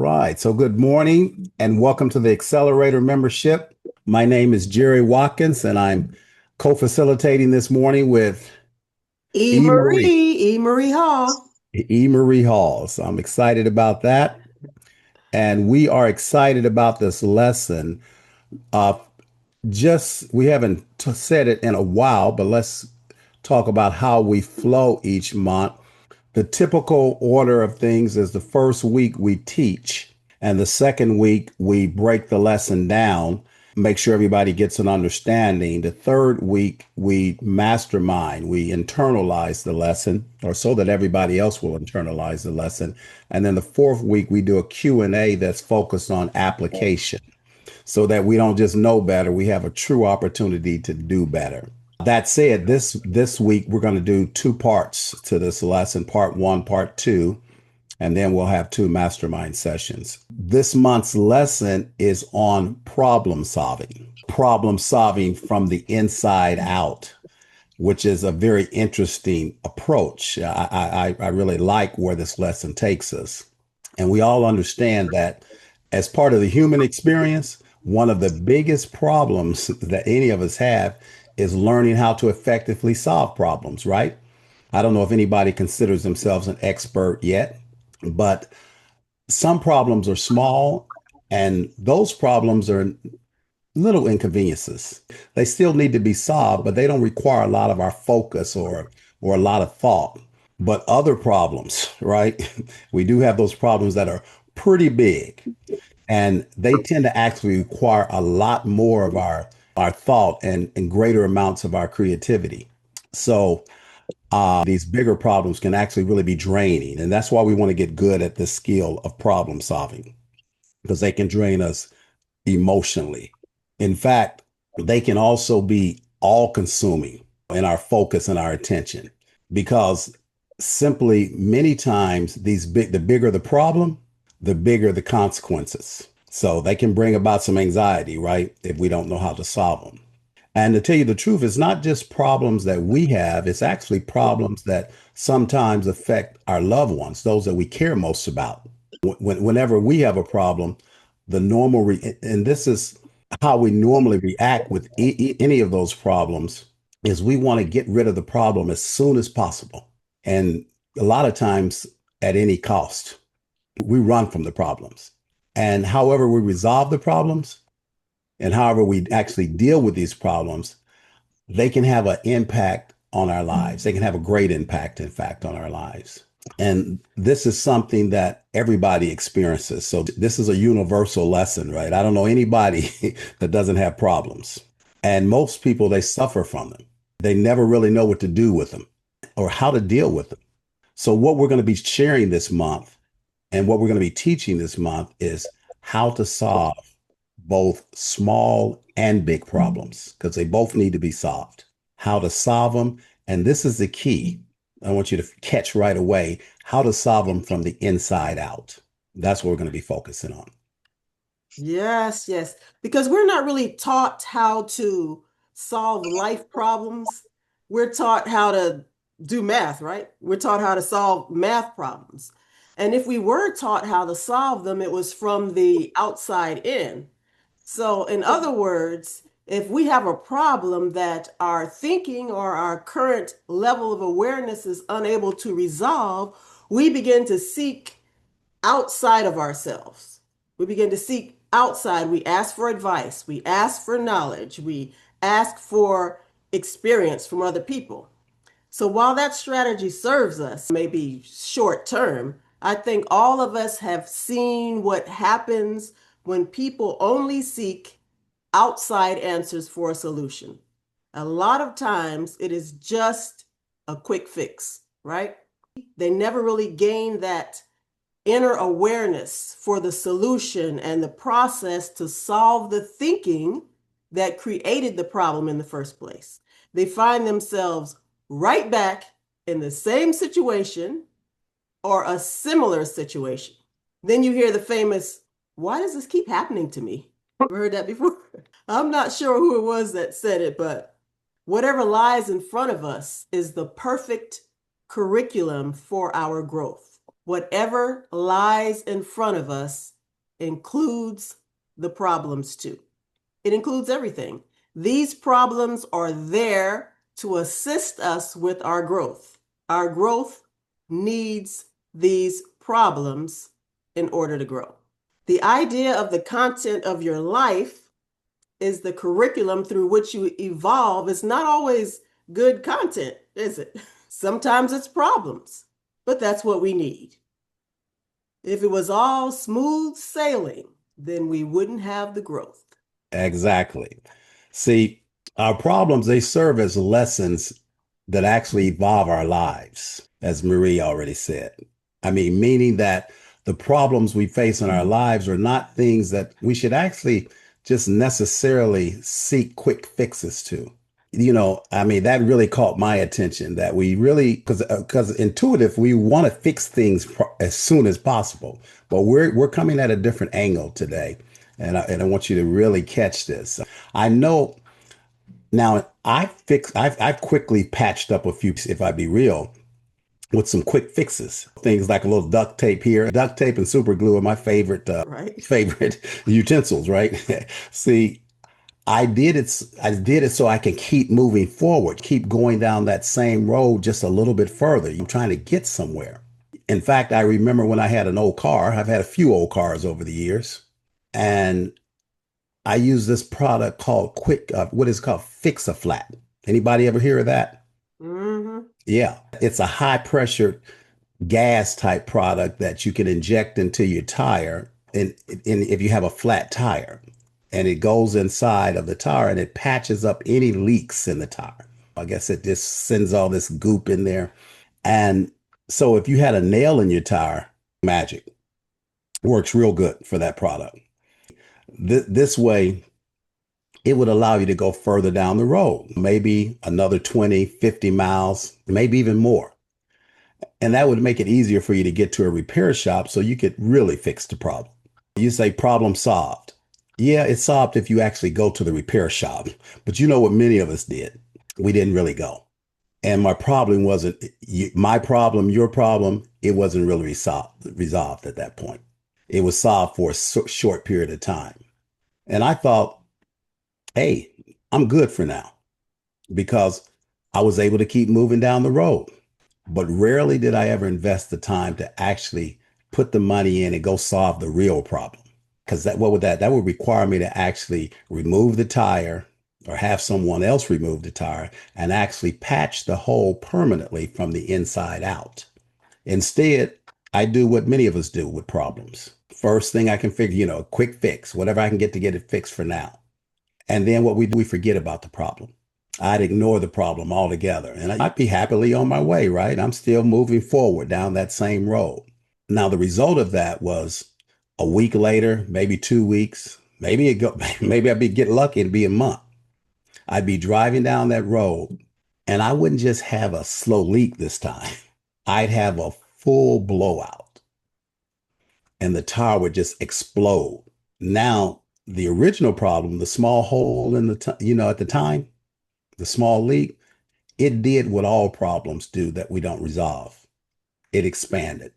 right. So good morning and welcome to the Accelerator membership. My name is Jerry Watkins and I'm co-facilitating this morning with E. Marie, E. Marie Hall. E. Marie Hall. So I'm excited about that. And we are excited about this lesson. Uh, we haven't said it in a while, but let's talk about how we flow each month. The typical order of things is the first week we teach, and the second week we break the lesson down, make sure everybody gets an understanding. The third week we mastermind, we internalize the lesson, or so that everybody else will internalize the lesson. And then the fourth week we do a Q&A that's focused on application so that we don't just know better, we have a true opportunity to do better. That said, this week we're going to do two parts to this lesson, part one, part two, and then we'll have two mastermind sessions. This month's lesson is on problem solving from the inside out, which is a very interesting approach. I really like where this lesson takes us. And we all understand that as part of the human experience, one of the biggest problems that any of us have is learning how to effectively solve problems, right? I don't know if anybody considers themselves an expert yet, but some problems are small and those problems are little inconveniences. They still need to be solved, but they don't require a lot of our focus or a lot of thought. But other problems, right? We do have those problems that are pretty big and they tend to actually require a lot more of our thought and greater amounts of our creativity. So these bigger problems can actually really be draining. And that's why we want to get good at this skill of problem solving because they can drain us emotionally. In fact, they can also be all consuming in our focus and our attention because simply many times the bigger the problem, the bigger the consequences. So they can bring about some anxiety, right? If we don't know how to solve them. And to tell you the truth, it's not just problems that we have, it's actually problems that sometimes affect our loved ones, those that we care most about. Whenever we have a problem, and this is how we normally react with any of those problems, is we want to get rid of the problem as soon as possible. And a lot of times at any cost, we run from the problems. And however we resolve the problems and however we actually deal with these problems, they can have an impact on our lives. They can have a great impact, in fact, on our lives. And this is something that everybody experiences. So this is a universal lesson, right? I don't know anybody that doesn't have problems. And most people, they suffer from them. They never really know what to do with them or how to deal with them. So what we're going to be sharing this month and what we're going to be teaching this month is how to solve both small and big problems because they both need to be solved. How to solve them. And this is the key. I want you to catch right away how to solve them from the inside out. That's what we're going to be focusing on. Yes, yes. Because we're not really taught how to solve life problems. We're taught how to do math, right? We're taught how to solve math problems. And if we were taught how to solve them, it was from the outside in. So, in other words, if we have a problem that our thinking or our current level of awareness is unable to resolve, we begin to seek outside of ourselves. We begin to seek outside. We ask for advice. We ask for knowledge. We ask for experience from other people. So while that strategy serves us, maybe short term, I think all of us have seen what happens when people only seek outside answers for a solution. A lot of times it is just a quick fix, right? They never really gain that inner awareness for the solution and the process to solve the thinking that created the problem in the first place. They find themselves right back in the same situation or a similar situation. Then you hear the famous, why does this keep happening to me? Ever heard that before? I'm not sure who it was that said it, but whatever lies in front of us is the perfect curriculum for our growth. Whatever lies in front of us includes the problems too. It includes everything. These problems are there to assist us with our growth. Our growth needs these problems in order to grow. The idea of the content of your life is the curriculum through which you evolve. It's not always good content, is it? Sometimes it's problems, but that's what we need. If it was all smooth sailing, then we wouldn't have the growth. Exactly. See, our problems, they serve as lessons that actually evolve our lives, as Marie already said. I mean, meaning that the problems we face in our lives are not things that we should actually just necessarily seek quick fixes to. I mean, that really caught my attention that we really, because intuitive, we want to fix things as soon as possible, but we're coming at a different angle today. And I want you to really catch this. I know now I've quickly patched up a few, if I be real, with some quick fixes. Things like a little duct tape here. Duct tape and super glue are my favorite Right. favorite utensils, right? See, I did it so I can keep moving forward, keep going down that same road just a little bit further. I'm trying to get somewhere. In fact, I remember when I had an old car. I've had a few old cars over the years, and I use this product called what is called Fix-A-Flat. Anybody ever hear of that? Mm-hmm. Yeah, it's a high pressure gas type product that you can inject into your tire, and if you have a flat tire, and it goes inside of the tire and it patches up any leaks in the tire. I guess it just sends all this goop in there. And so if you had a nail in your tire, magic works real good for that product. This way, it would allow you to go further down the road, maybe another 20, 50 miles, maybe even more. And that would make it easier for you to get to a repair shop so you could really fix the problem. You say problem solved. Yeah, it's solved if you actually go to the repair shop. But you know what many of us did? We didn't really go. And my problem wasn't my problem, your problem. It wasn't really resolved at that point. It was solved for a short period of time. And I thought, hey, I'm good for now because I was able to keep moving down the road. But rarely did I ever invest the time to actually put the money in and go solve the real problem. Because that would require me to actually remove the tire or have someone else remove the tire and actually patch the hole permanently from the inside out. Instead, I do what many of us do with problems. First thing I can figure, quick fix, whatever I can get it fixed for now. And then what we do, we forget about the problem. I'd ignore the problem altogether and I'd be happily on my way, right? I'm still moving forward down that same road. Now, the result of that was a week later, maybe 2 weeks, maybe I'd be get lucky and be a month. I'd be driving down that road and I wouldn't just have a slow leak this time. I'd have a full blowout and the tire would just explode. Now, the original problem, the small hole in at the time, the small leak, it did what all problems do that we don't resolve. It expanded.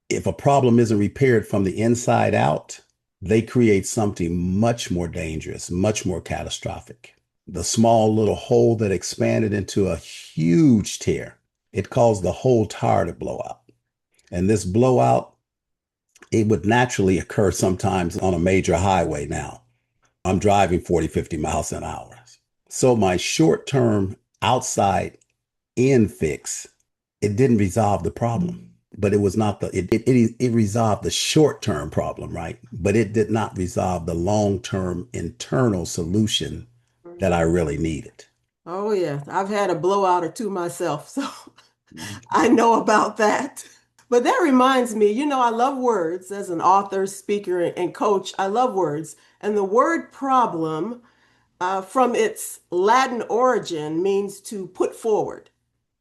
If a problem isn't repaired from the inside out, they create something much more dangerous, much more catastrophic. The small little hole that expanded into a huge tear, it caused the whole tire to blow out. And this blowout, it would naturally occur sometimes on a major highway now. I'm driving 40, 50 miles an hour. So my short-term outside in fix, it didn't resolve the problem, but it was not it resolved the short-term problem, right? But it did not resolve the long-term internal solution that I really needed. Oh, yeah. I've had a blowout or two myself, so I know about that. But that reminds me, I love words as an author, speaker, and coach. I love words. And the word problem, from its Latin origin, means to put forward,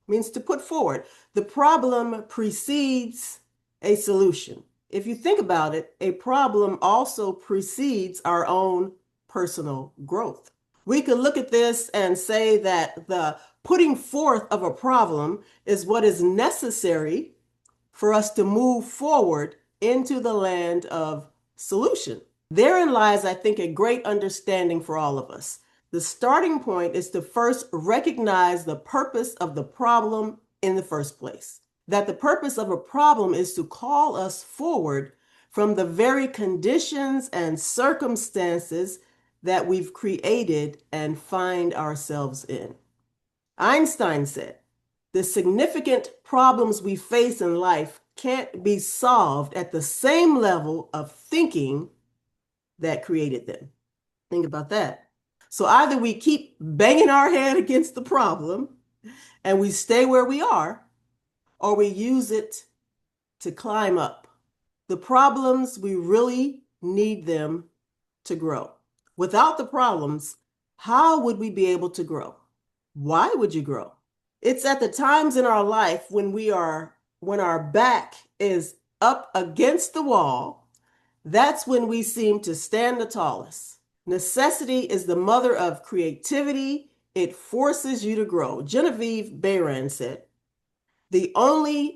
means to put forward. The problem precedes a solution. If you think about it, a problem also precedes our own personal growth. We could look at this and say that the putting forth of a problem is what is necessary for us to move forward into the land of solution. Therein lies, I think, a great understanding for all of us. The starting point is to first recognize the purpose of the problem in the first place. That the purpose of a problem is to call us forward from the very conditions and circumstances that we've created and find ourselves in. Einstein said, the significant problems we face in life can't be solved at the same level of thinking that created them. Think about that. So either we keep banging our head against the problem and we stay where we are, or we use it to climb up. The problems, we really need them to grow. Without the problems, how would we be able to grow? Why would you grow? It's at the times in our life when our back is up against the wall, that's when we seem to stand the tallest. Necessity is the mother of creativity. It forces you to grow. Genevieve Behrend said, she was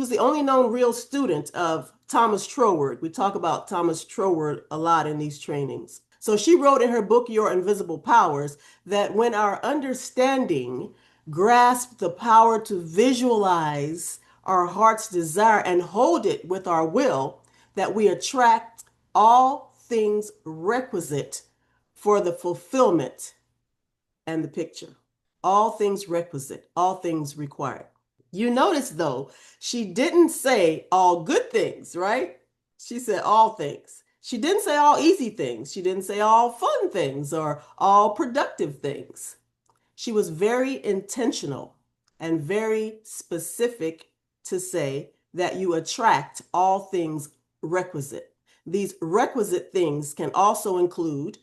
the only known real student of Thomas Troward. We talk about Thomas Troward a lot in these trainings. So she wrote in her book, Your Invisible Powers, that when our understanding grasps the power to visualize our heart's desire and hold it with our will, that we attract all things requisite for the fulfillment and the picture. All things requisite, all things required. You notice, though, she didn't say all good things, right? She said all things. She didn't say all easy things. She didn't say all fun things or all productive things. She was very intentional and very specific to say that you attract all things requisite. These requisite things can also include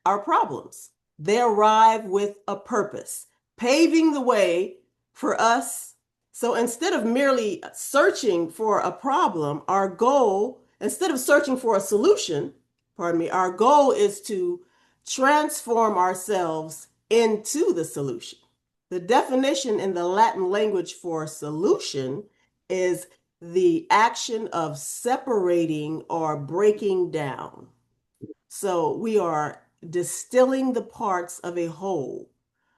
our problems. They arrive with a purpose, paving the way for us. So instead of merely searching for a problem, our goal, instead of searching for a solution, our goal is to transform ourselves into the solution. The definition in the Latin language for solution is the action of separating or breaking down. So we are distilling the parts of a whole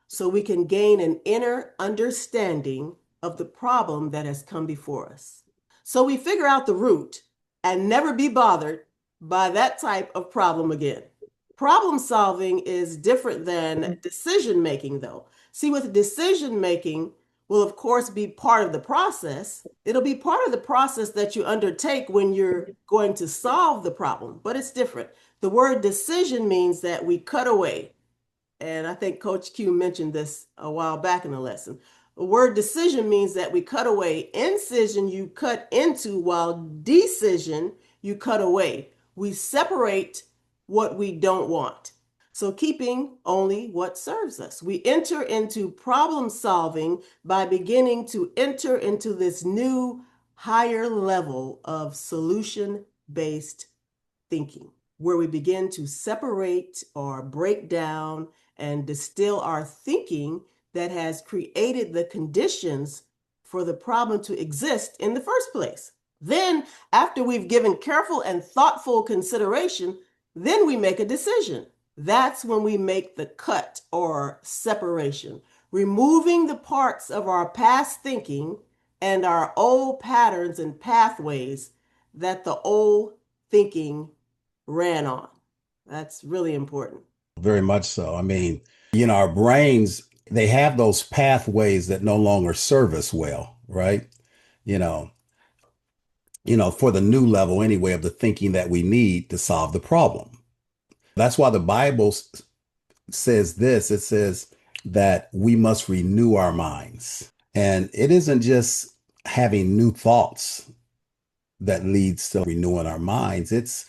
so we can gain an inner understanding of the problem that has come before us. So we figure out the root and never be bothered by that type of problem again. Problem solving is different than decision making, though. See, with decision making will, of course, be part of the process. It'll be part of the process that you undertake when you're going to solve the problem, but it's different. The word decision means that we cut away. And I think Coach Q mentioned this a while back in the lesson. The word decision means that we cut away. Incision, you cut into, while decision, you cut away. We separate what we don't want. So keeping only what serves us. We enter into problem solving by beginning to enter into this new higher level of solution-based thinking, where we begin to separate or break down and distill our thinking that has created the conditions for the problem to exist in the first place. Then, after we've given careful and thoughtful consideration, then we make a decision. That's when we make the cut or separation, removing the parts of our past thinking and our old patterns and pathways that the old thinking ran on. That's really important. Very much so. I mean, our brains, they have those pathways that no longer serve us well, right? You know, for the new level anyway of the thinking that we need to solve the problem. That's why the Bible says this. It says that we must renew our minds. And it isn't just having new thoughts that leads to renewing our minds. It's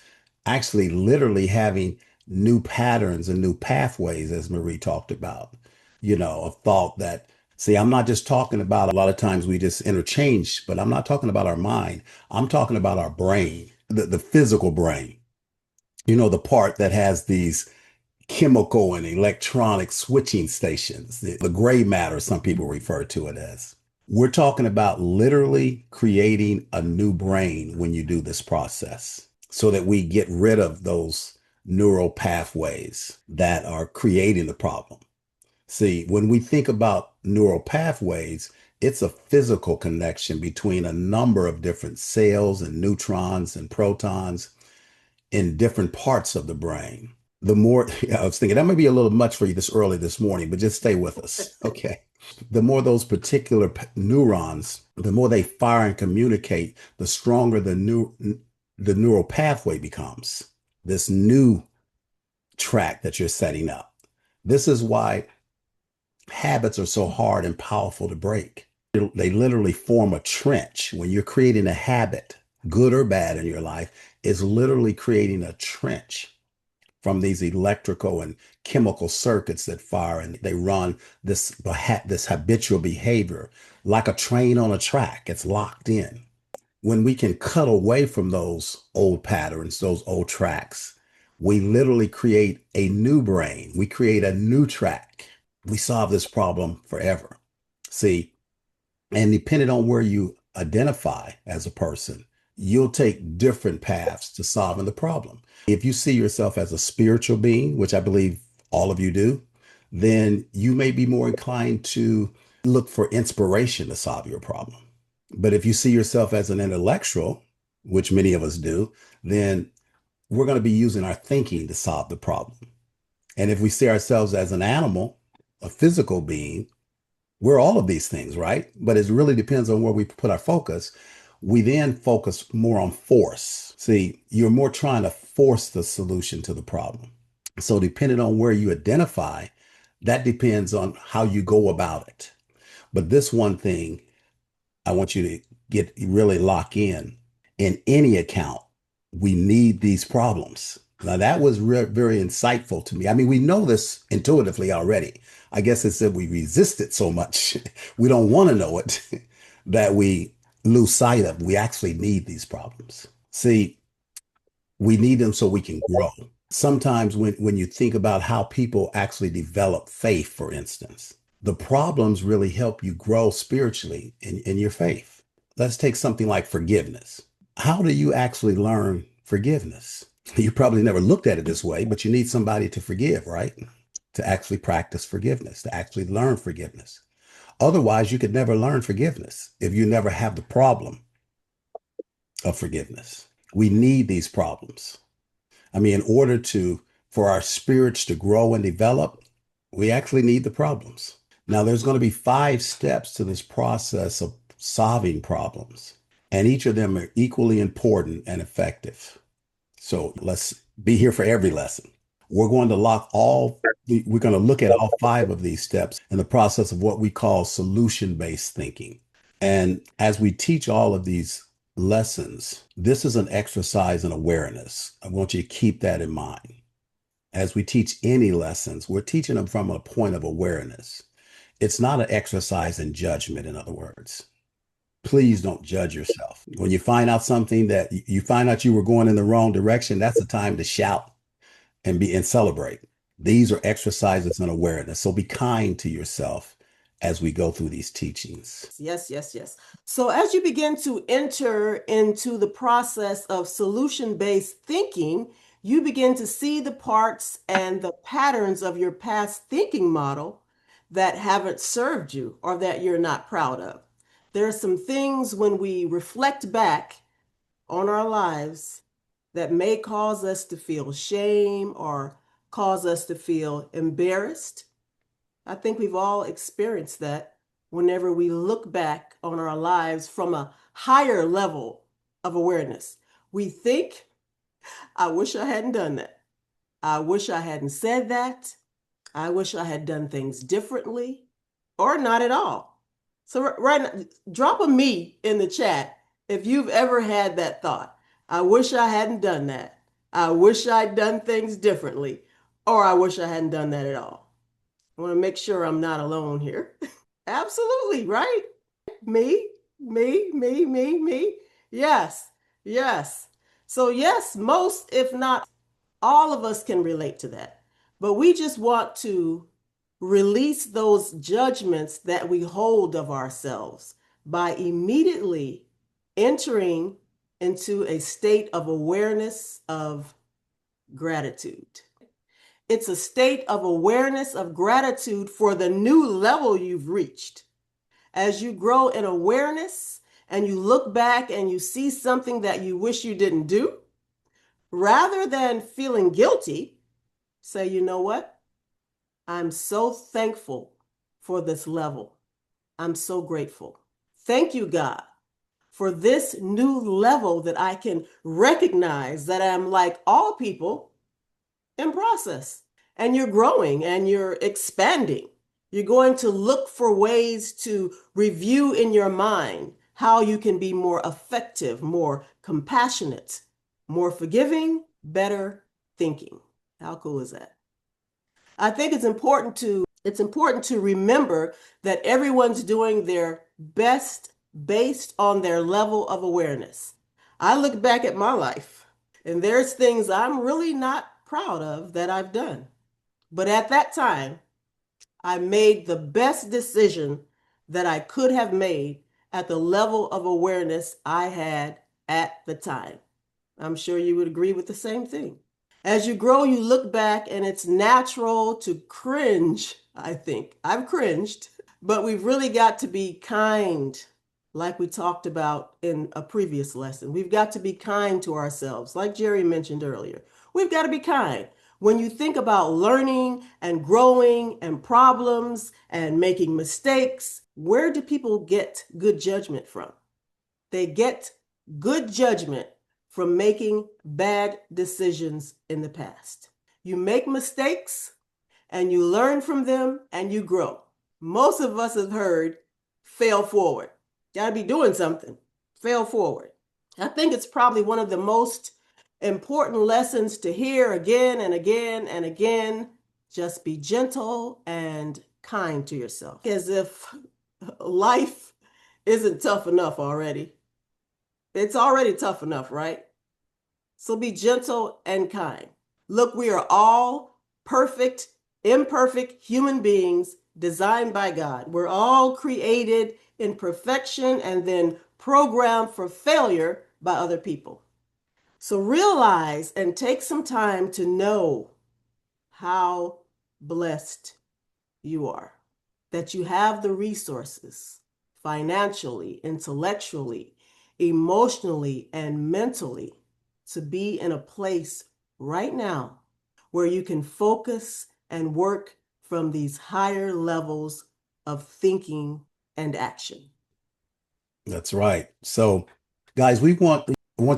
actually literally having new patterns and new pathways, as Marie talked about, of thought that, see, I'm not just talking about, a lot of times we just interchange, but I'm not talking about our mind. I'm talking about our brain, the physical brain, the part that has these chemical and electronic switching stations, the gray matter, some people refer to it as. We're talking about literally creating a new brain when you do this process. so that we get rid of those neural pathways that are creating the problem. See, when we think about neural pathways, it's a physical connection between a number of different cells and neutrons and protons in different parts of the brain. The more, I was thinking that might be a little much for you this early this morning, but just stay with us. Okay. The more those particular neurons, the more they fire and communicate, the stronger the neural pathway becomes. This new track that you're setting up. This is why habits are so hard and powerful to break. They literally form a trench. When you're creating a habit, good or bad in your life, is literally creating a trench from these electrical and chemical circuits that fire and they run this habitual behavior like a train on a track. It's locked in. When we can cut away from those old patterns, those old tracks, we literally create a new brain. We create a new track. We solve this problem forever. See, and depending on where you identify as a person, you'll take different paths to solving the problem. If you see yourself as a spiritual being, which I believe all of you do, then you may be more inclined to look for inspiration to solve your problem. But if you see yourself as an intellectual, which many of us do, then we're going to be using our thinking to solve the problem. And if we see ourselves as an animal, a physical being, we're all of these things, right? But it really depends on where we put our focus. We then focus more on force. See, you're more trying to force the solution to the problem. So, depending on where you identify, that depends on how you go about it. But this one thing I want you to get really lock in any account, we need these problems. Now, that was very insightful to me. I mean, we know this intuitively already. I guess it's that we resist it so much. We don't want to know it that we lose sight of. We actually need these problems. See, we need them so we can grow. Sometimes when you think about how people actually develop faith, for instance, the problems really help you grow spiritually in your faith. Let's take something like forgiveness. How do you actually learn forgiveness? You probably never looked at it this way, but you need somebody to forgive, right? To actually practice forgiveness, to actually learn forgiveness. Otherwise, you could never learn forgiveness if you never have the problem of forgiveness. We need these problems. I mean, in order for our spirits to grow and develop, we actually need the problems. Now, there's going to be 5 steps to this process of solving problems, and each of them are equally important and effective. So let's be here for every lesson. We're going to look at all 5 of these steps in the process of what we call solution-based thinking. And as we teach all of these lessons, this is an exercise in awareness. I want you to keep that in mind. As we teach any lessons, we're teaching them from a point of awareness. It's not an exercise in judgment, in other words. Please don't judge yourself. When you find out something that you find out you were going in the wrong direction, that's the time to shout and celebrate. These are exercises in awareness. So be kind to yourself as we go through these teachings. Yes, yes, yes. So as you begin to enter into the process of solution-based thinking, you begin to see the parts and the patterns of your past thinking model that haven't served you or that you're not proud of. There are some things when we reflect back on our lives that may cause us to feel shame or cause us to feel embarrassed. I think we've all experienced that whenever we look back on our lives from a higher level of awareness. We think, I wish I hadn't done that. I wish I hadn't said that. I wish I had done things differently or not at all. So right now, drop a me in the chat if you've ever had that thought. I wish I hadn't done that. I wish I'd done things differently, or I wish I hadn't done that at all. I want to make sure I'm not alone here. Absolutely, right? Me. Yes, yes. So yes, most, if not all of us can relate to that. But we just want to release those judgments that we hold of ourselves by immediately entering into a state of awareness of gratitude. It's a state of awareness of gratitude for the new level you've reached. As you grow in awareness and you look back and you see something that you wish you didn't do, rather than feeling guilty, say, you know what? I'm so thankful for this level. I'm so grateful. Thank you, God, for this new level that I can recognize that I'm like all people in process. And you're growing and you're expanding. You're going to look for ways to review in your mind how you can be more effective, more compassionate, more forgiving, better thinking. How cool is that? I think it's important to remember that everyone's doing their best based on their level of awareness. I look back at my life and there's things I'm really not proud of that I've done. But at that time, I made the best decision that I could have made at the level of awareness I had at the time. I'm sure you would agree with the same thing. As you grow, you look back and it's natural to cringe, I think. I've cringed, but we've really got to be kind, like we talked about in a previous lesson. We've got to be kind to ourselves, like Jerry mentioned earlier. We've got to be kind. When you think about learning and growing and problems and making mistakes, where do people get good judgment from? They get good judgment from making bad decisions in the past. You make mistakes and you learn from them and you grow. Most of us have heard fail forward. Got to be doing something. Fail forward. I think it's probably one of the most important lessons to hear again and again and again. Just be gentle and kind to yourself, as if life isn't tough enough already. It's already tough enough, right? So be gentle and kind. Look, we are all perfect, imperfect human beings designed by God. We're all created in perfection and then programmed for failure by other people. So realize and take some time to know how blessed you are, that you have the resources financially, intellectually, emotionally, and mentally to be in a place right now where you can focus and work from these higher levels of thinking and action. That's right. So, guys, we want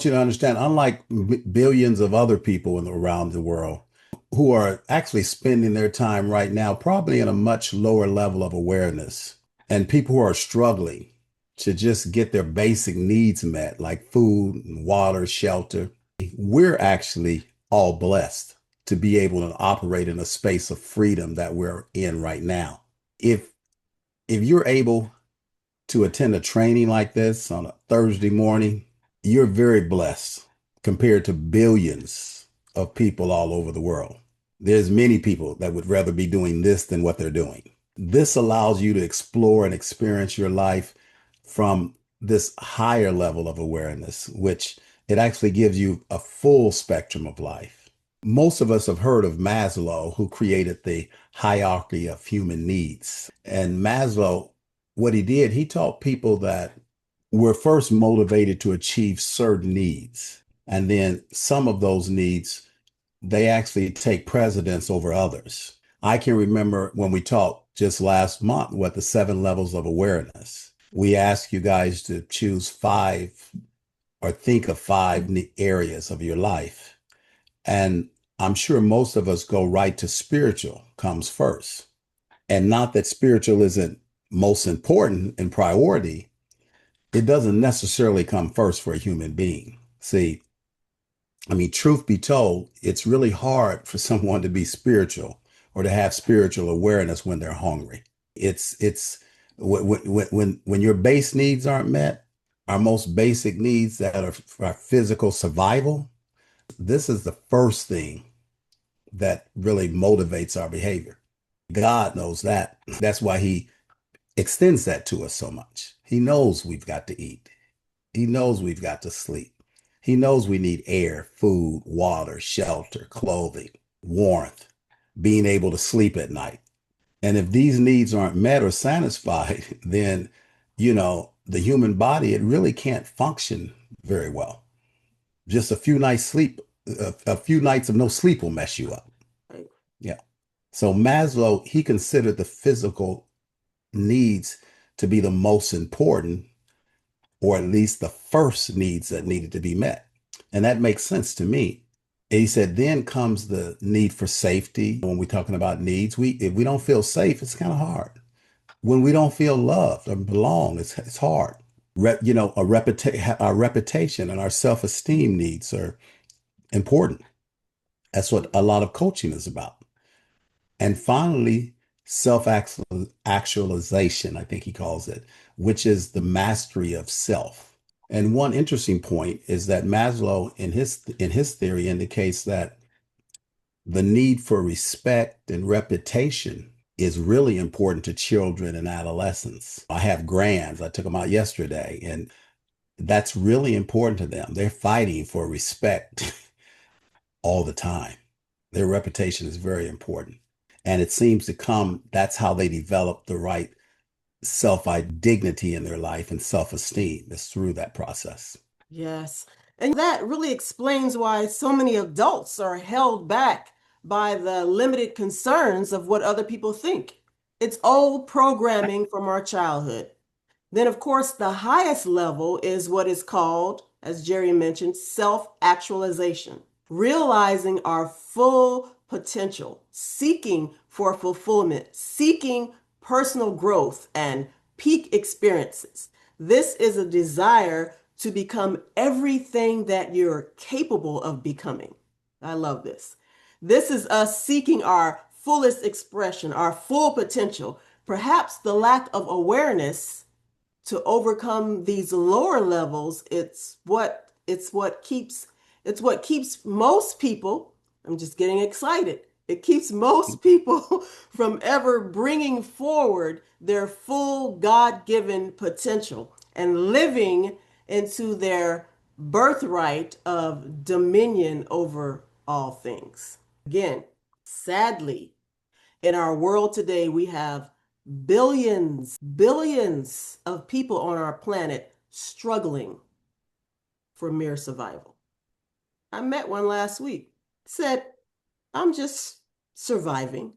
you to understand, unlike billions of other people around the world who are actually spending their time right now, probably in a much lower level of awareness, and people who are struggling to just get their basic needs met, like food, water, shelter, we're actually all blessed to be able to operate in a space of freedom that we're in right now. If if you're able to attend a training like this on a Thursday morning, you're very blessed compared to billions of people all over the world. There's many people that would rather be doing this than what they're doing. This allows you to explore and experience your life from this higher level of awareness, which it actually gives you a full spectrum of life. Most of us have heard of Maslow, who created the hierarchy of human needs. And Maslow, what he did, he taught people that we're first motivated to achieve certain needs. And then some of those needs, they actually take precedence over others. I can remember when we talked just last month, what the 7 levels of awareness. We asked you guys to choose 5 or think of 5 areas of your life. And I'm sure most of us go right to spiritual comes first. And not that spiritual isn't most important in priority, it doesn't necessarily come first for a human being. See, I mean, truth be told, it's really hard for someone to be spiritual or to have spiritual awareness when they're hungry. It's when your base needs aren't met, our most basic needs that are for our physical survival, this is the first thing that really motivates our behavior. God knows that. That's why he extends that to us so much. He knows we've got to eat. He knows we've got to sleep. He knows we need air, food, water, shelter, clothing, warmth, being able to sleep at night. And if these needs aren't met or satisfied, then, the human body, it really can't function very well. Just a few nights of no sleep will mess you up. Right. Yeah. So Maslow, he considered the physical needs to be the most important, or at least the first needs that needed to be met. And that makes sense to me. And he said, then comes the need for safety. When we're talking about needs, if we don't feel safe, it's kind of hard. When we don't feel loved or belong, it's hard. Our reputation and our self-esteem needs are important. That's what a lot of coaching is about. And finally, self-actualization, I think he calls it, which is the mastery of self. And one interesting point is that Maslow, in his theory, indicates that the need for respect and reputation is really important to children and adolescents. I have grands. I took them out yesterday, and that's really important to them. They're fighting for respect all the time. Their reputation is very important. And it seems to come, that's how they develop the right self dignity in their life and self esteem is through that process. Yes. And that really explains why so many adults are held back by the limited concerns of what other people think. It's old programming from our childhood. Then, of course, the highest level is what is called, as Jerry mentioned, self-actualization, realizing our full potential, seeking for fulfillment, seeking personal growth and peak experiences. This is a desire to become everything that you're capable of becoming. I love this. This is us seeking our fullest expression, our full potential. Perhaps the lack of awareness to overcome these lower levels, it's what keeps most people, I'm just getting excited. It keeps most people from ever bringing forward their full God-given potential and living into their birthright of dominion over all things. Again, sadly, in our world today, we have billions of people on our planet struggling for mere survival. I met one last week, said, I'm just surviving.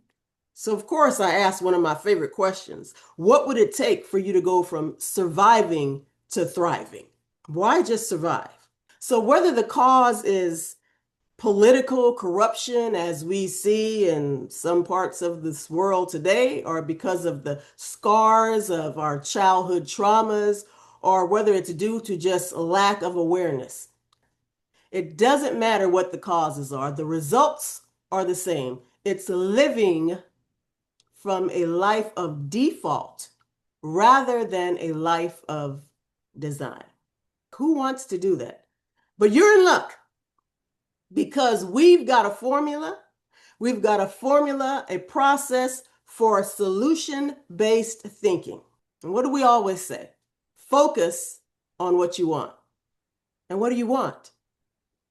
So, of course, I asked one of my favorite questions. What would it take for you to go from surviving to thriving? Why just survive? So, whether the cause is political corruption, as we see in some parts of this world today, or because of the scars of our childhood traumas, or whether it's due to just a lack of awareness, it doesn't matter what the causes are. The results are the same. It's living from a life of default rather than a life of design. Who wants to do that? But you're in luck because we've got a formula. We've got a formula, a process for solution-based thinking. And what do we always say? Focus on what you want. And what do you want?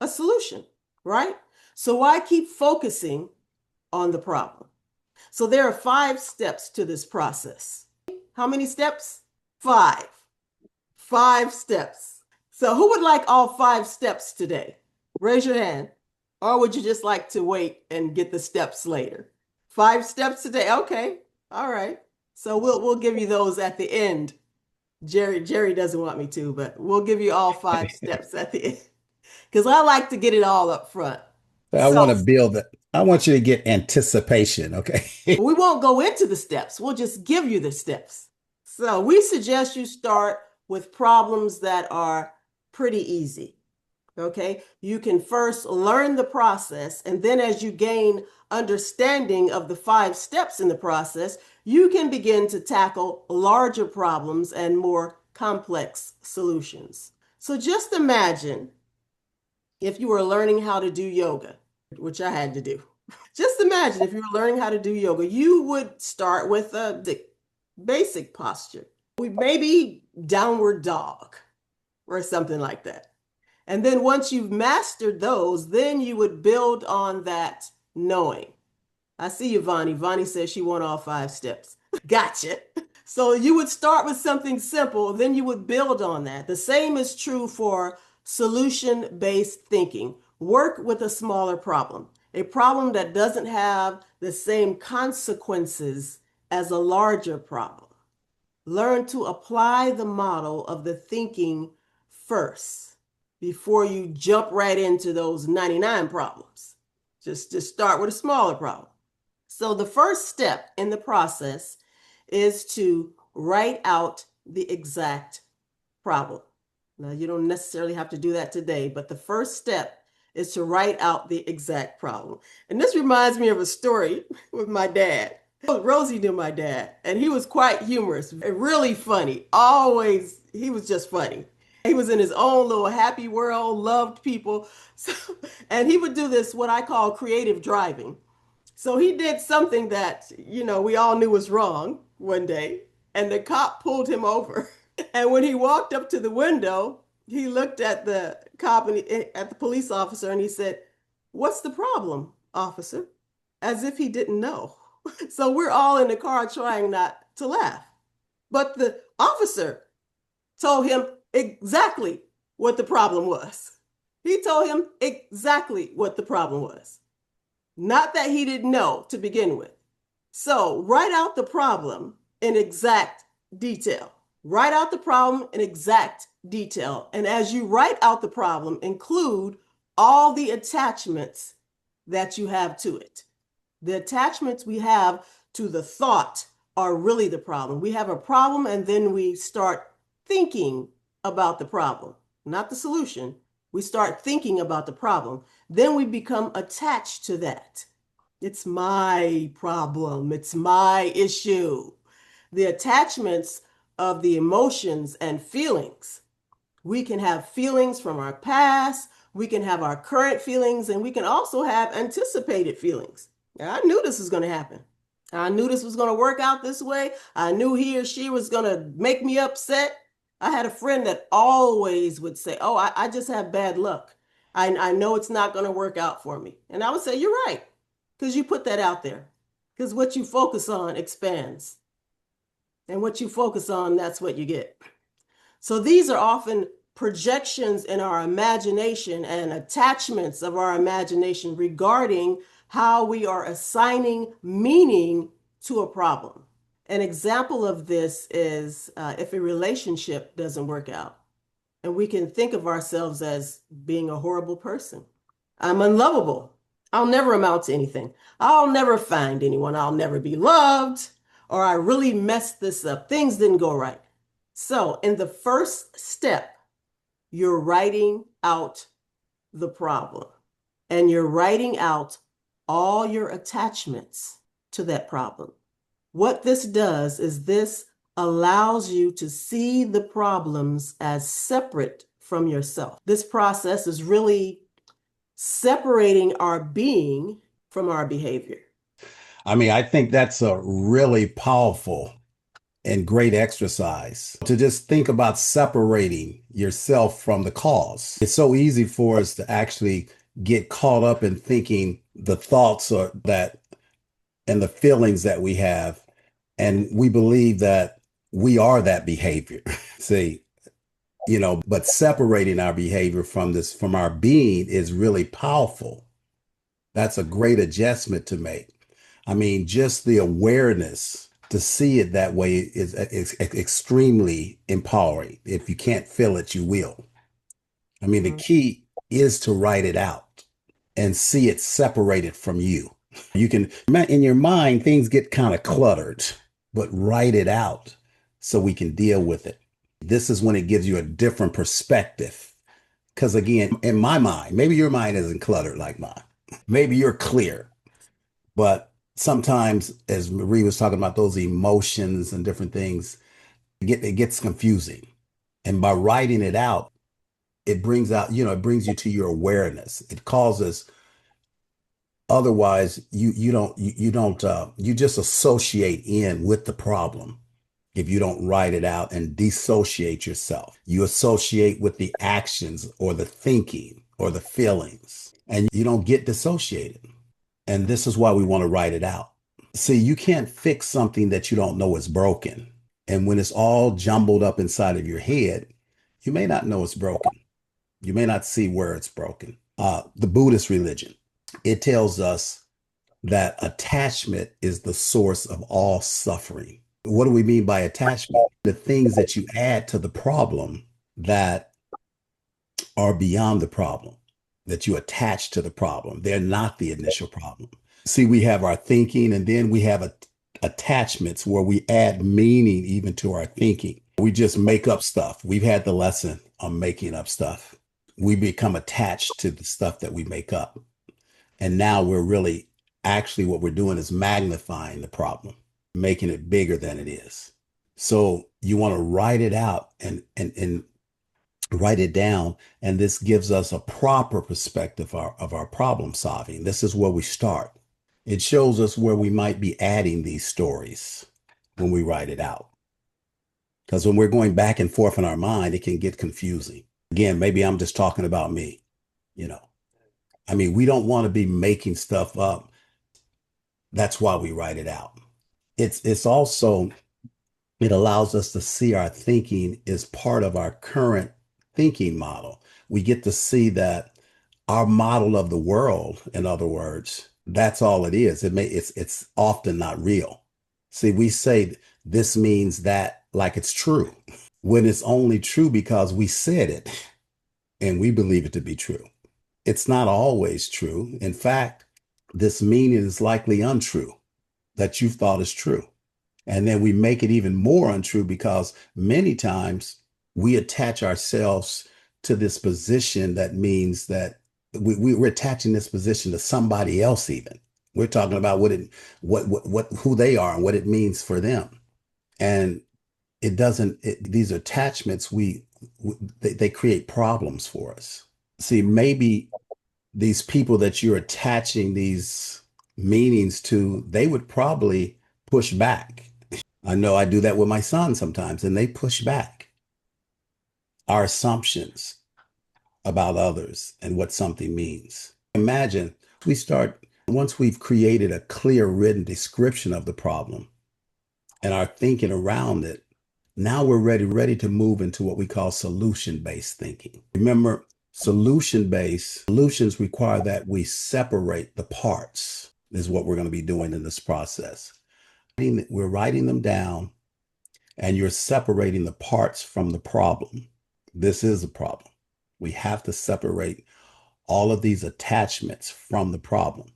A solution, right? So why keep focusing on the problem? So there are 5 steps to this process. How many steps? 5. 5 steps. So who would like all 5 steps today? Raise your hand. Or would you just like to wait and get the steps later? 5 steps today. Okay. All right. So we'll give you those at the end. Jerry doesn't want me to, but we'll give you all 5 steps at the end. Because I like to get it all up front. I So want to build that. I want you to get anticipation. Okay. we won't go into the steps. We'll just give you the steps. So we suggest you start with problems that are pretty easy. Okay, you can first learn the process, and then as you gain understanding of the 5 steps in the process, you can begin to tackle larger problems and more complex solutions. So just imagine if you were learning how to do yoga, which I had to do. Just imagine if you were learning how to do yoga, you would start with the basic posture. Maybe downward dog or something like that. And then once you've mastered those, then you would build on that knowing. I see you, Vonnie. Vonnie says she won all 5 steps. Gotcha. So you would start with something simple, then you would build on that. The same is true for solution-based thinking. Work with a smaller problem, a problem that doesn't have the same consequences as a larger problem. Learn to apply the model of the thinking first before you jump right into those 99 problems. Just start with a smaller problem. So the first step in the process is to write out the exact problem. Now, you don't necessarily have to do that today, but the first step is to write out the exact problem. And this reminds me of a story with my dad. Rosie knew my dad, and he was quite humorous, really funny. Always, he was just funny. He was in his own little happy world, loved people. So, and he would do this, what I call creative driving. So he did something that, we all knew was wrong one day, and the cop pulled him over. And when he walked up to the window, he looked at the cop and at the police officer and he said, "What's the problem, officer?" As if he didn't know. So we're all in the car trying not to laugh. But the officer told him exactly what the problem was. He told him exactly what the problem was. Not that he didn't know to begin with. So write out the problem in exact detail. Write out the problem in exact detail. And as you write out the problem, include all the attachments that you have to it. The attachments we have to the thought are really the problem. We have a problem and then we start thinking about the problem, not the solution. We start thinking about the problem. Then we become attached to that. It's my problem. It's my issue. The attachments of the emotions and feelings. We can have feelings from our past. We can have our current feelings, and we can also have anticipated feelings. I knew this was going to happen. I knew this was going to work out this way. I knew he or she was going to make me upset. I had a friend that always would say, "Oh, I just have bad luck. I know it's not going to work out for me." And I would say, "You're right," because you put that out there. Because what you focus on expands. And what you focus on, that's what you get. So these are often projections in our imagination and attachments of our imagination regarding how we are assigning meaning to a problem. An example of this is if a relationship doesn't work out, and we can think of ourselves as being a horrible person. I'm unlovable. I'll never amount to anything. I'll never find anyone. I'll never be loved. Or I really messed this up. Things didn't go right. So in the first step, you're writing out the problem and you're writing out all your attachments to that problem. What this does is this allows you to see the problems as separate from yourself. This process is really separating our being from our behavior. I mean, I think that's a really powerful and great exercise to just think about separating yourself from the cause. It's so easy for us to actually get caught up in thinking the thoughts or that and the feelings that we have. And we believe that we are that behavior. See, but separating our behavior from our being is really powerful. That's a great adjustment to make. I mean, just the awareness to see it that way is extremely empowering. If you can't feel it, you will. I mean, the key is to write it out and see it separated from you. You can, in your mind, things get kind of cluttered, but write it out so we can deal with it. This is when it gives you a different perspective. Because again, in my mind, maybe your mind isn't cluttered like mine. Maybe you're clear, but sometimes, as Marie was talking about those emotions and different things, it gets confusing. And by writing it out, it brings it brings you to your awareness. It causes, otherwise you just associate in with the problem if you don't write it out and dissociate yourself. You associate with the actions or the thinking or the feelings, and you don't get dissociated. And this is why we want to write it out. See, you can't fix something that you don't know is broken. And when it's all jumbled up inside of your head, you may not know it's broken. You may not see where it's broken. The Buddhist religion, it tells us that attachment is the source of all suffering. What do we mean by attachment? The things that you add to the problem that are beyond the problem, that you attach to the problem. They're not the initial problem. See, we have our thinking, and then we have attachments where we add meaning even to our thinking. We just make up stuff. We've had the lesson on making up stuff. We become attached to the stuff that we make up. And now we're really actually what we're doing is magnifying the problem, making it bigger than it is. So you want to write it out and write it down. And this gives us a proper perspective of our problem solving. This is where we start. It shows us where we might be adding these stories when we write it out. Because when we're going back and forth in our mind, it can get confusing. Again, maybe I'm just talking about me, you know. I mean, we don't want to be making stuff up. That's why we write it out. It's also, it allows us to see our thinking is part of our current thinking model. We get to see that our model of the world, in other words, that's all it is. It's often not real. See, we say this means that like it's true, when it's only true because we said it and we believe it to be true. It's not always true. In fact, this meaning is likely untrue that you thought is true. And then we make it even more untrue because many times we attach ourselves to this position that means that we're attaching this position to somebody else even. We're talking about who they are and what it means for them. And these attachments, they create problems for us. See, maybe these people that you're attaching these meanings to, they would probably push back. I know I do that with my son sometimes, and they push back our assumptions about others and what something means. Imagine once we've created a clear written description of the problem and our thinking around it, now we're ready to move into what we call solution-based thinking. Remember, solutions require that we separate the parts, is what we're going to be doing in this process. We're writing them down, and you're separating the parts from the problem. This is a problem. We have to separate all of these attachments from the problem.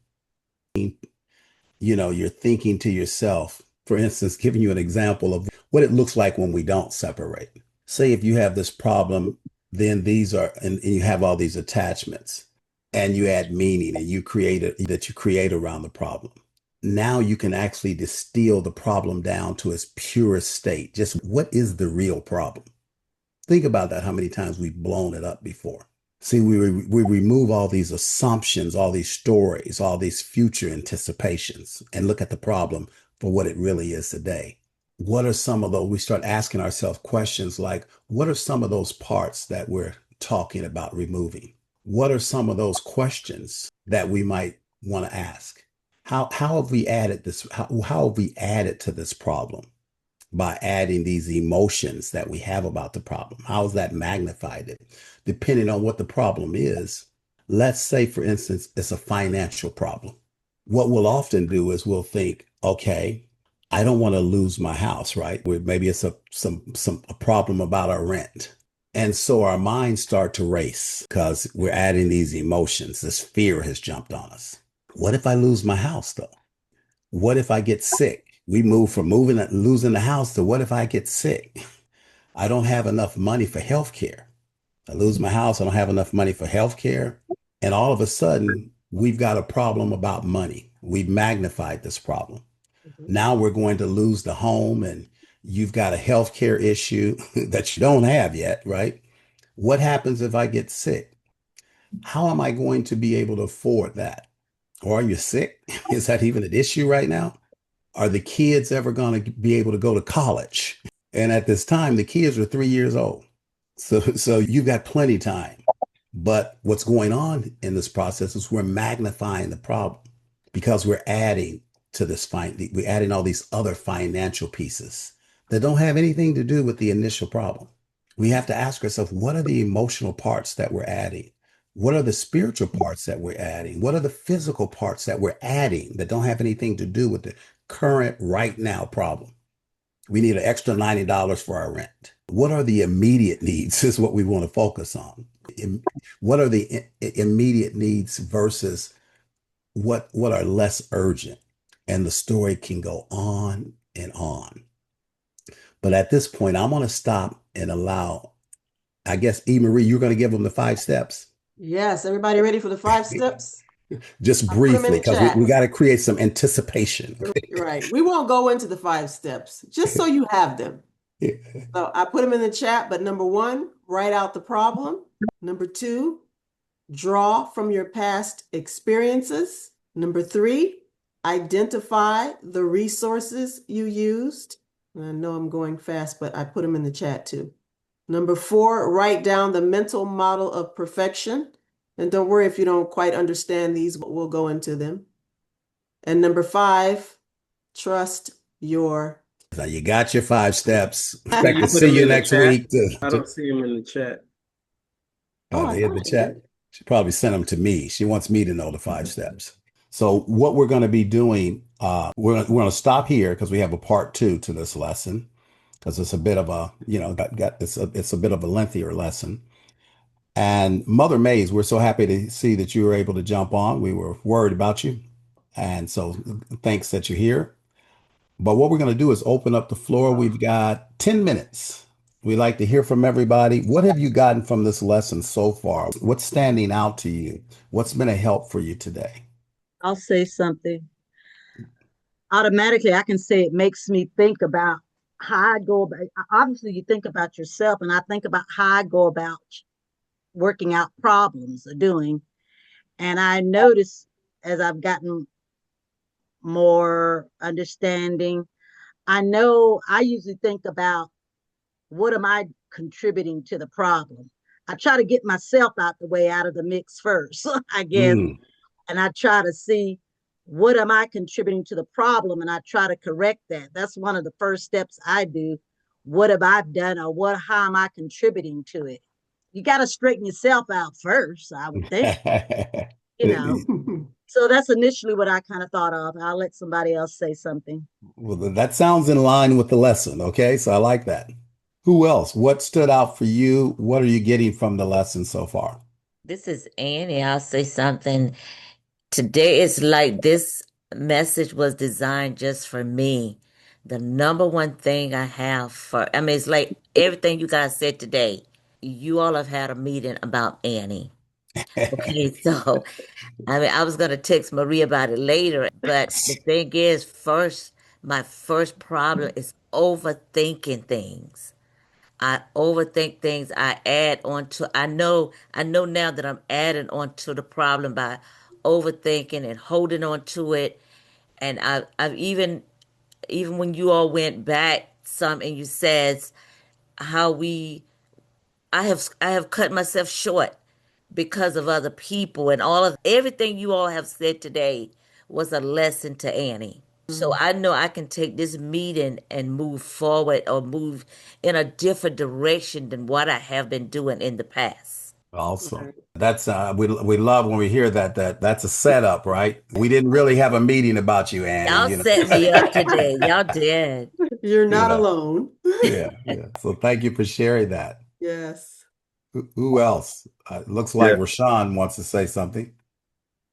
You know, you're thinking to yourself, for instance, giving you an example of what it looks like when we don't separate. Say if you have this problem, then and you have all these attachments and you add meaning and you create around the problem. Now you can actually distill the problem down to its purest state. Just what is the real problem? Think about that, how many times we've blown it up before. See, we remove all these assumptions, all these stories, all these future anticipations, and look at the problem for what it really is today. What are some of those? We start asking ourselves questions like, what are some of those parts that we're talking about removing? What are some of those questions that we might want to ask? How have we added this? How have we added to this problem by adding these emotions that we have about the problem? How has that magnified it? Depending on what the problem is. Let's say, for instance, it's a financial problem. What we'll often do is we'll think, okay, I don't want to lose my house, right? Maybe it's a problem about our rent. And so our minds start to race because we're adding these emotions. This fear has jumped on us. What if I lose my house though? What if I get sick? We move from losing the house to what if I get sick? I don't have enough money for health care. I lose my house. I don't have enough money for health care. And all of a sudden, we've got a problem about money. We've magnified this problem. Mhm. Now we're going to lose the home and you've got a health care issue that you don't have yet, right? What happens if I get sick? How am I going to be able to afford that? Or are you sick? Is that even an issue right now? are the kids ever going to be able to go to college? And at this time, the kids are 3 years old. So you've got plenty of time. But what's going on in this process is we're magnifying the problem because we're adding to we're adding all these other financial pieces that don't have anything to do with the initial problem. We have to ask ourselves, what are the emotional parts that we're adding? What are the spiritual parts that we're adding? What are the physical parts that we're adding that don't have anything to do with the current right now problem? We need an extra $90 for our rent. What are the immediate needs is what we want to focus on. What are the immediate needs versus what are less urgent? And the story can go on and on. But at this point, I'm going to stop and allow, I guess, E. Marie, you're going to give them the 5 steps. Yes, everybody ready for the 5 steps? Just I put them in briefly, the because we chat. got to create some anticipation. Right. We won't go into the 5 steps, just so you have them. So I put them in the chat, but number 1, write out the problem. Number 2, draw from your past experiences. Number 3, identify the resources you used. I know I'm going fast, but I put them in the chat too. Number 4, write down the mental model of perfection. And don't worry if you don't quite understand these, we'll go into them. And number 5, trust your. Now you got your 5 steps. Can Expect you to put see them you in the next chat? week. I don't see them in the chat. Oh, They in the chat. She probably sent them to me. She wants me to know the 5 steps. So what we're going to be doing, we're going to stop here because we have a part 2 to this lesson because it's a bit of a, it's a bit of a lengthier lesson. And Mother Mays, we're so happy to see that you were able to jump on. We were worried about you. And so thanks that you're here. But what we're going to do is open up the floor. We've got 10 minutes. We'd like to hear from everybody. What have you gotten from this lesson so far? What's standing out to you? What's been a help for you today? I'll say something. Automatically, I can say it makes me think about how I go about. Obviously, you think about yourself, and I think about how I go about working out problems or doing. And I notice as I've gotten more understanding, I know I usually think about what am I contributing to the problem. I try to get myself out the way, out of the mix first, I guess. Mm. And I try to see what am I contributing to the problem, and I try to correct that. That's one of the first steps I do. What have I done, or how am I contributing to it? You got to straighten yourself out first, I would think. So that's initially what I kind of thought of. I'll let somebody else say something. Well, that sounds in line with the lesson. Okay, so I like that. Who else? What stood out for you? What are you getting from the lesson so far? This is Annie. I'll say something. Today is like this message was designed just for me. The number one thing I have it's like everything you guys said today. You all have had a meeting about Annie. Okay, so I was going to text Marie about it later, but the thing is, my first problem is overthinking things. I overthink things. I add on to, I know now that I'm adding on to the problem by overthinking and holding on to it. And I've even when you all went back some and you said how I have cut myself short because of other people and all of everything you all have said today was a lesson to Annie. So I know I can take this meeting and move forward or move in a different direction than what I have been doing in the past. Awesome. That's we love when we hear that's a setup, right? We didn't really have a meeting about you, Annie. Y'all set me up today. Y'all did. You're not alone. Yeah. So thank you for sharing that. Yes. Who else? Looks like Rashawn wants to say something.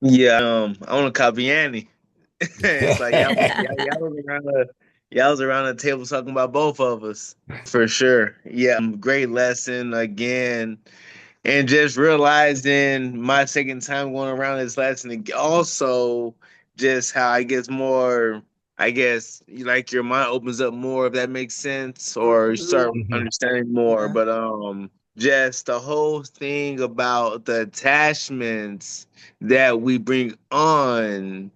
Yeah, I want to copy Annie. It's like y'all was around the table talking about both of us for sure. Yeah, great lesson again, and just realizing my second time going around this lesson, and also just how I guess like your mind opens up more, if that makes sense, or you start understanding more. Yeah. But just the whole thing about the attachments that we bring on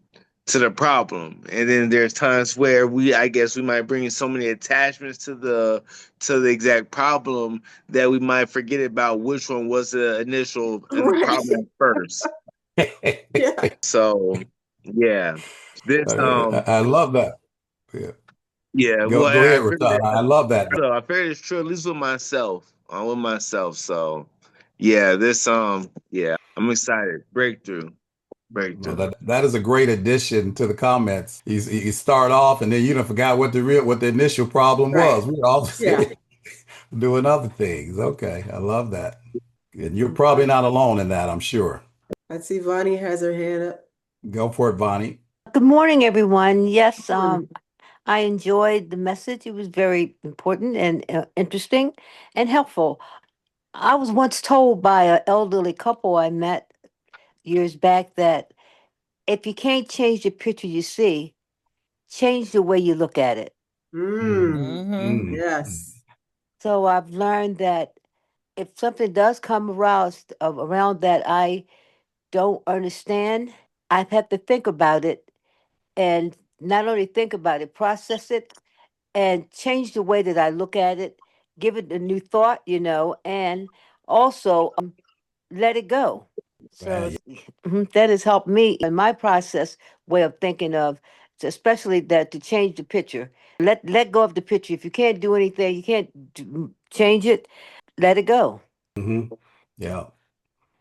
to the problem. And then there's times where I guess we might bring in so many attachments to the exact problem that we might forget about which one was the initial Right. problem first. Yeah. So yeah. This I love that. Yeah. yeah, Go well ahead, Rashad. I love that. I figured it's true, at least with myself. With myself. So yeah, this yeah, I'm excited. Breakthrough. Well, Breakthrough. that is a great addition to the comments. You start off and then you don't forgot what the initial problem Right. was. We're all Yeah. doing other things. Okay, I love that. And you're probably not alone in that, I'm sure. I see Vonnie has her hand up. Go for it, Bonnie. Good morning, everyone. Yes, Morning. I enjoyed the message. It was very important and interesting and helpful. I was once told by an elderly couple I met years back that if you can't change the picture you see, change the way you look at it. Mm-hmm. Yes. So I've learned that if something does come around that I don't understand, I have to think about it, and not only think about it, process it, and change the way that I look at it, give it a new thought, and also let it go. So that has helped me in my process way of thinking of, especially that to change the picture. Let go of the picture. If you can't do anything, you can't change it. Let it go. Mm-hmm. Yeah.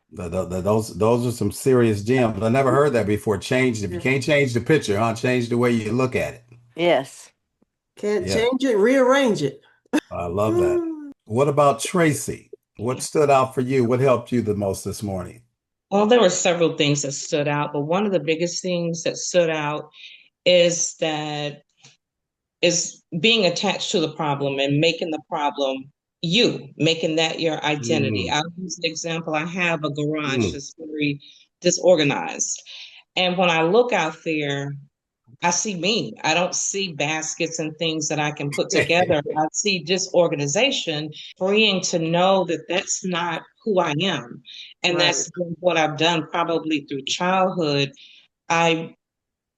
Those are some serious gems. I never heard that before. If you can't change the picture, change the way you look at it. Yes. Can't Yeah. change it, rearrange it. I love that. What about Tracy? What stood out for you? What helped you the most this morning? Well, there were several things that stood out, but one of the biggest things that stood out is being attached to the problem and making the problem making that your identity. I'll use the example. I have a garage that's very disorganized. And when I look out there, I see me. I don't see baskets and things that I can put together. I see disorganization, freeing to know that that's not who I am. And that's been what I've done probably through childhood. I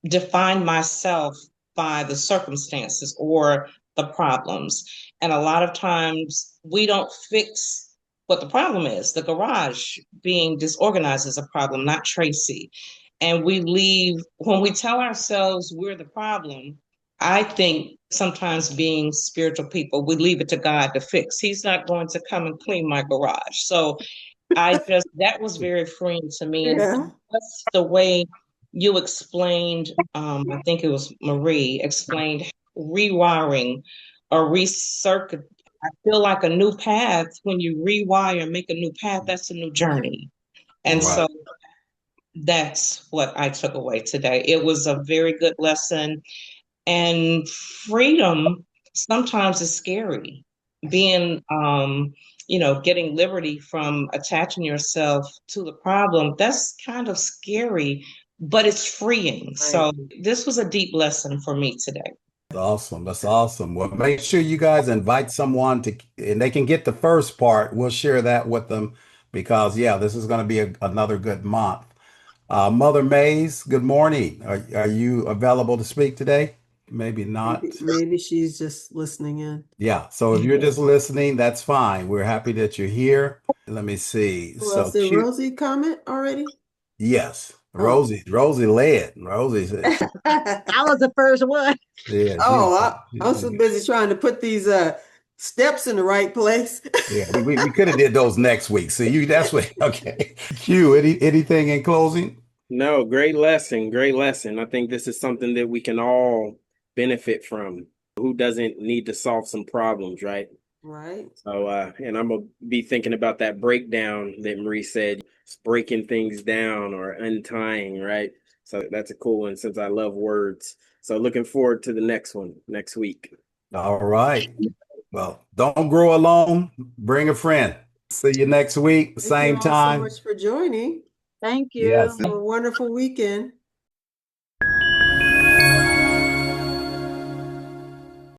defined myself by the circumstances or the problems. And a lot of times we don't fix what the problem is. The garage being disorganized is a problem, not Tracy. And when we tell ourselves we're the problem, I think sometimes being spiritual people, we leave it to God to fix. He's not going to come and clean my garage. So that was very freeing to me. And that's the way you explained, I think it was Marie, explained rewiring or recircuit. I feel like a new path, when you rewire and make a new path, that's a new journey. And so that's what I took away today. It was a very good lesson. And freedom sometimes is scary. Being, getting liberty from attaching yourself to the problem, that's kind of scary, but it's freeing. Right. So this was a deep lesson for me today. Awesome. That's awesome. Well, make sure you guys invite someone and they can get the first part. We'll share that with them because, this is going to be another good month. Mother Mays, good morning. Are you available to speak today? Maybe not. Maybe she's just listening in. Yeah. So if you're just listening, that's fine. We're happy that you're here. Let me see. Well, did Rosie comment already? Yes. Rosie led. Rosie said. I was the first one. Yeah. I was so busy trying to put these steps in the right place. Yeah, we could have did those next week. So that's what. Okay. Q, anything in closing? No, great lesson. Great lesson. I think this is something that we can all benefit from. Who doesn't need to solve some problems, right? Right. So, and I'm going to be thinking about that breakdown that Marie said, breaking things down or untying, right? So that's a cool one since I love words. So looking forward to the next one next week. All right. Well, don't grow alone. Bring a friend. See you next week, same time. Thank you so much for joining. Thank you. Yes. Have a wonderful weekend.